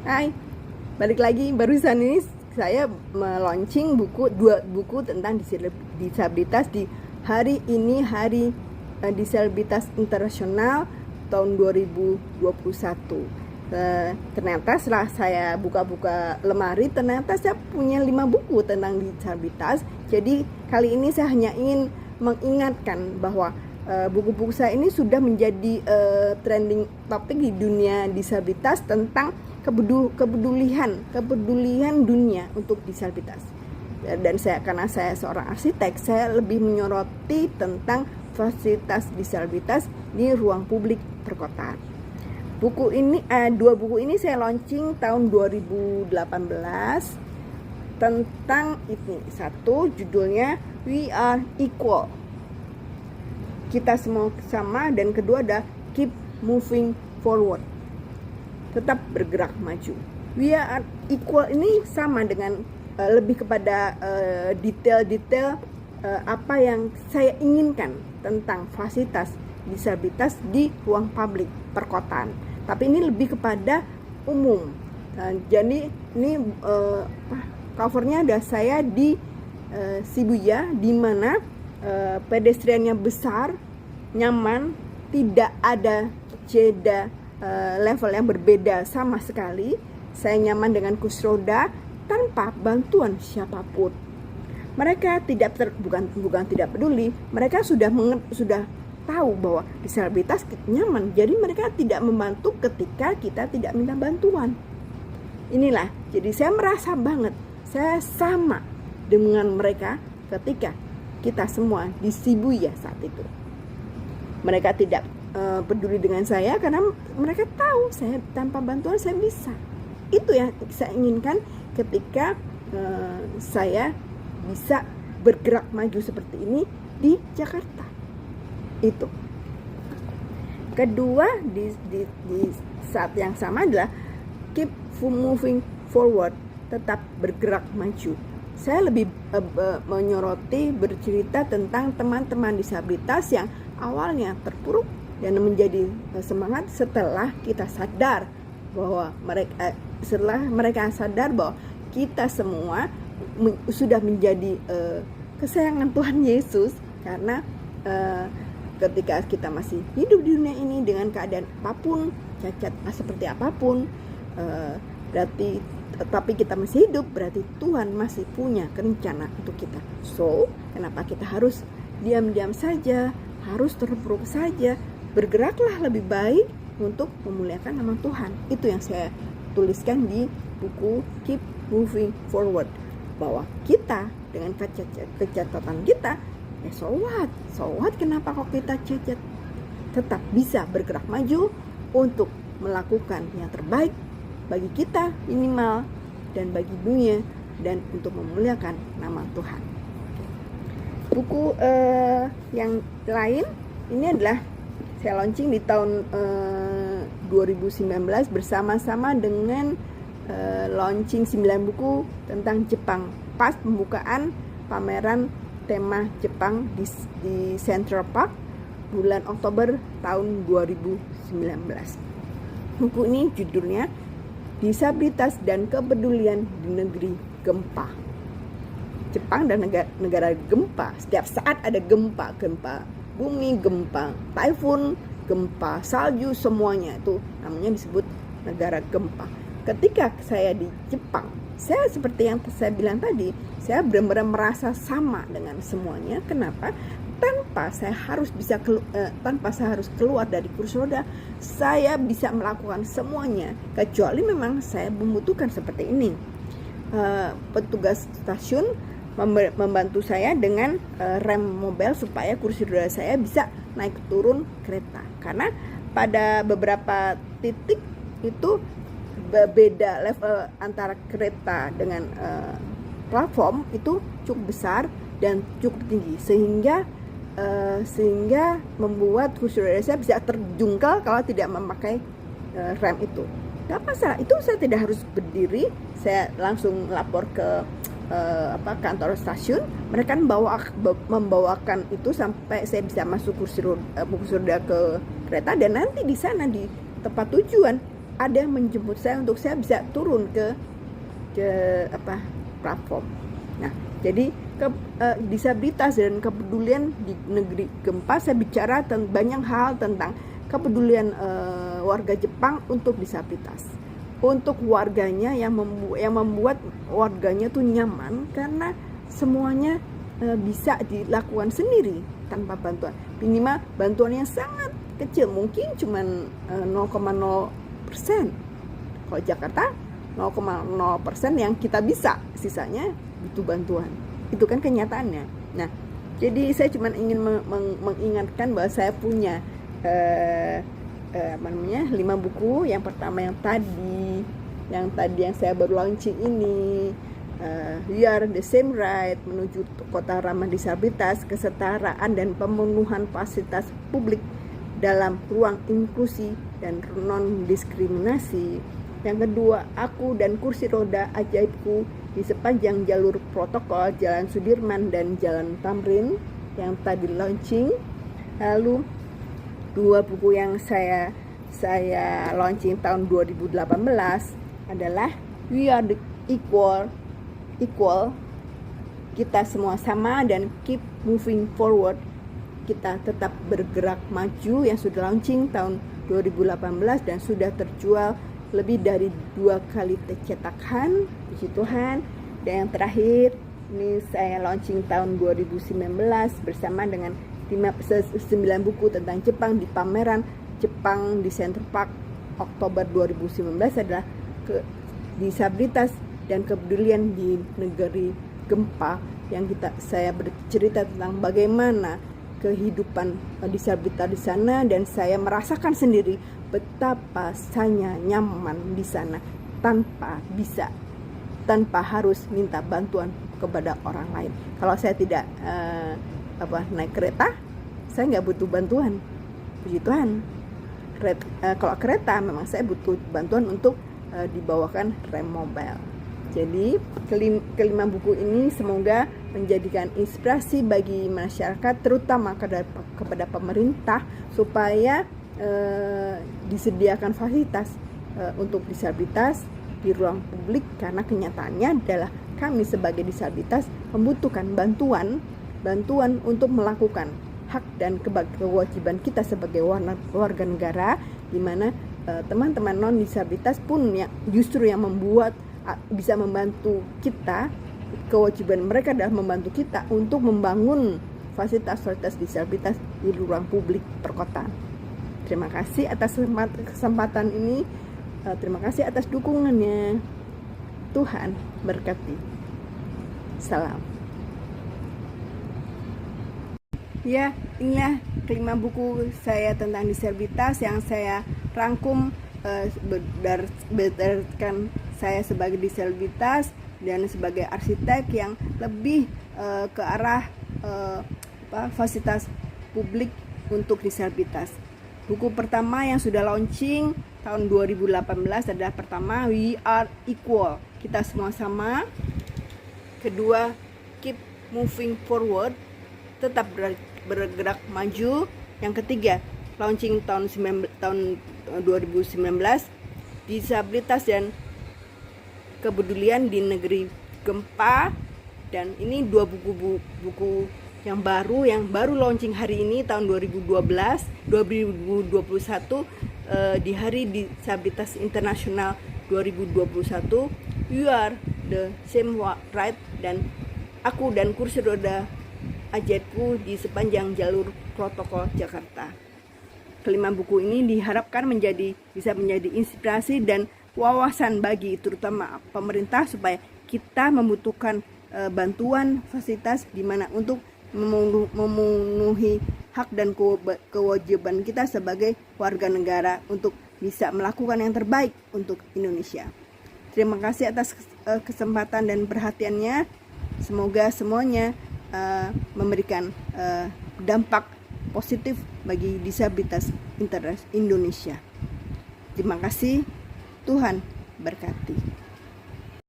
Hai, balik lagi. Barusan ini saya meluncing dua buku tentang disabilitas di hari ini, Hari Disabilitas Internasional tahun 2021. Ternyata setelah saya buka-buka lemari, ternyata saya punya 5 buku tentang disabilitas. Jadi kali ini saya hanya ingin mengingatkan bahwa buku-buku saya ini sudah menjadi trending topik di dunia disabilitas tentang kepedulian dunia untuk disabilitas. Dan karena saya seorang arsitek, saya lebih menyoroti tentang fasilitas disabilitas di ruang publik perkotaan. Dua buku ini saya launching tahun 2018 tentang ini. Satu judulnya We Are Equal, kita semua sama, dan kedua ada Keep Moving Forward, tetap bergerak maju. We Are Equal ini sama dengan lebih kepada detail-detail apa yang saya inginkan tentang fasilitas disabilitas di ruang publik perkotaan. Tapi ini lebih kepada umum. Jadi ini covernya ada saya di Shibuya, di mana pedestriannya besar, nyaman, tidak ada jeda level yang berbeda sama sekali. Saya nyaman dengan kursi roda tanpa bantuan siapapun. Mereka bukan tidak peduli, mereka sudah tahu bahwa disabilitas nyaman, jadi mereka tidak membantu ketika kita tidak minta bantuan. Inilah, jadi saya merasa banget saya sama dengan mereka ketika kita semua di Shibuya saat itu. Mereka tidak peduli dengan saya karena mereka tahu saya tanpa bantuan saya bisa. Itu yang saya inginkan ketika saya bisa bergerak maju seperti ini di Jakarta. Itu. Kedua, di saat yang sama adalah keep moving forward, tetap bergerak maju. Saya lebih menyoroti, bercerita tentang teman-teman disabilitas yang awalnya terpuruk dan menjadi semangat setelah kita sadar bahwa mereka sadar bahwa kita semua sudah menjadi kesayangan Tuhan Yesus, karena ketika kita masih hidup di dunia ini dengan keadaan apapun, cacat seperti apapun, tapi kita masih hidup, berarti Tuhan masih punya rencana untuk kita. So, kenapa kita harus diam-diam saja, harus terpuruk saja? Bergeraklah lebih baik untuk memuliakan nama Tuhan. Itu yang saya tuliskan di buku Keep Moving Forward, bahwa kita dengan kecacatan kita, so what, kenapa kok kita cacat? Tetap bisa bergerak maju untuk melakukan yang terbaik bagi kita minimal, dan bagi dunia, dan untuk memuliakan nama Tuhan. Buku yang lain ini adalah saya launching di tahun 2019 bersama-sama dengan launching 9 buku tentang Jepang pas pembukaan pameran tema Jepang di Central Park bulan Oktober tahun 2019. Buku ini judulnya Disabilitas dan Kepedulian di Negeri Gempa. Jepang dan negara gempa. Setiap saat ada gempa bumi, gempa typhoon, gempa salju, semuanya itu namanya disebut negara gempa. Ketika saya di Jepang, saya seperti yang saya bilang tadi, saya benar-benar merasa sama dengan semuanya. Kenapa? Tanpa saya harus keluar dari kursi roda, saya bisa melakukan semuanya, kecuali memang saya membutuhkan seperti ini. Petugas stasiun membantu saya dengan rem mobil supaya kursi roda saya bisa naik turun kereta, karena pada beberapa titik itu beda level antara kereta dengan platform itu cukup besar dan cukup tinggi, sehingga membuat kursi roda saya bisa terjungkal kalau tidak memakai rem itu. Gak masalah, itu saya tidak harus berdiri, saya langsung lapor ke kantor stasiun. Mereka membawakan itu sampai saya bisa masuk kursi roda ke kereta, dan nanti di sana di tempat tujuan ada yang menjemput saya untuk saya bisa turun ke platform. Nah, jadi disabilitas dan kepedulian di negeri gempa, saya bicara banyak hal tentang kepedulian warga Jepang untuk disabilitas, untuk warganya yang membuat warganya tuh nyaman karena semuanya bisa dilakukan sendiri tanpa bantuan, minimal bantuan yang sangat kecil, mungkin cuman 0,0%. Kalau Jakarta 0,0% yang kita bisa, sisanya butuh bantuan. Itu kan kenyataannya. Nah, jadi saya cuma ingin mengingatkan bahwa saya punya 5 buku. Yang pertama yang tadi yang saya baru launching ini, We Are the Same Right, menuju kota ramah disabilitas, kesetaraan dan pemenuhan fasilitas publik dalam ruang inklusi dan non diskriminasi. Yang kedua, Aku dan Kursi Roda Ajaibku di sepanjang jalur protokol Jalan Sudirman dan Jalan Tamrin yang tadi launching. Lalu 2 buku yang saya launching tahun 2018 adalah We Are the Equal, kita semua sama, dan Keep Moving Forward, kita tetap bergerak maju, yang sudah launching tahun 2018 dan sudah terjual lebih dari 2 kali cetakan, puji Tuhan. Dan yang terakhir ini saya launching tahun 2019 bersama dengan 9 buku tentang Jepang di pameran Jepang di Center Park Oktober 2019 adalah disabilitas dan kepedulian di negeri gempa, yang saya bercerita tentang bagaimana kehidupan disabilitas di sana, dan saya merasakan sendiri betapa saya nyaman di sana tanpa harus minta bantuan kepada orang lain. Kalau saya tidak naik kereta, saya nggak butuh bantuan, puji Tuhan. Kalau kereta memang saya butuh bantuan untuk dibawakan rem mobil. Jadi kelima buku ini semoga menjadikan inspirasi bagi masyarakat, terutama kepada pemerintah, supaya disediakan fasilitas untuk disabilitas di ruang publik, karena kenyataannya adalah kami sebagai disabilitas membutuhkan bantuan untuk melakukan hak dan kewajiban kita sebagai warga negara, di mana teman-teman non disabilitas pun justru yang membuat bisa membantu kita. Kewajiban mereka adalah membantu kita untuk membangun fasilitas disabilitas di ruang publik perkotaan. Terima kasih atas kesempatan ini. Terima kasih atas dukungannya. Tuhan berkati. Salam. Ya, inilah 5 buku saya tentang disabilitas yang saya rangkum berdasarkan saya sebagai disabilitas dan sebagai arsitek yang lebih ke arah fasilitas publik untuk disabilitas. Buku pertama yang sudah launching tahun 2018 adalah pertama We Are Equal, kita semua sama. Kedua, Keep Moving Forward, tetap bergerak maju. Yang ketiga, launching tahun 2019, disabilitas dan kepedulian di negeri gempa. Dan ini 2 buku yang baru launching hari ini tahun 2021 di Hari Disabilitas Internasional 2021. You Are the Same Right dan Aku dan Kursi Roda Ajaibku di sepanjang jalur protokol Jakarta. Kelima buku ini diharapkan bisa menjadi inspirasi dan wawasan bagi terutama pemerintah, supaya kita membutuhkan bantuan fasilitas di mana untuk memenuhi hak dan kewajiban kita sebagai warga negara untuk bisa melakukan yang terbaik untuk Indonesia. Terima kasih atas kesempatan dan perhatiannya. Semoga semuanya memberikan dampak positif bagi disabilitas Indonesia. Terima kasih. Tuhan berkati.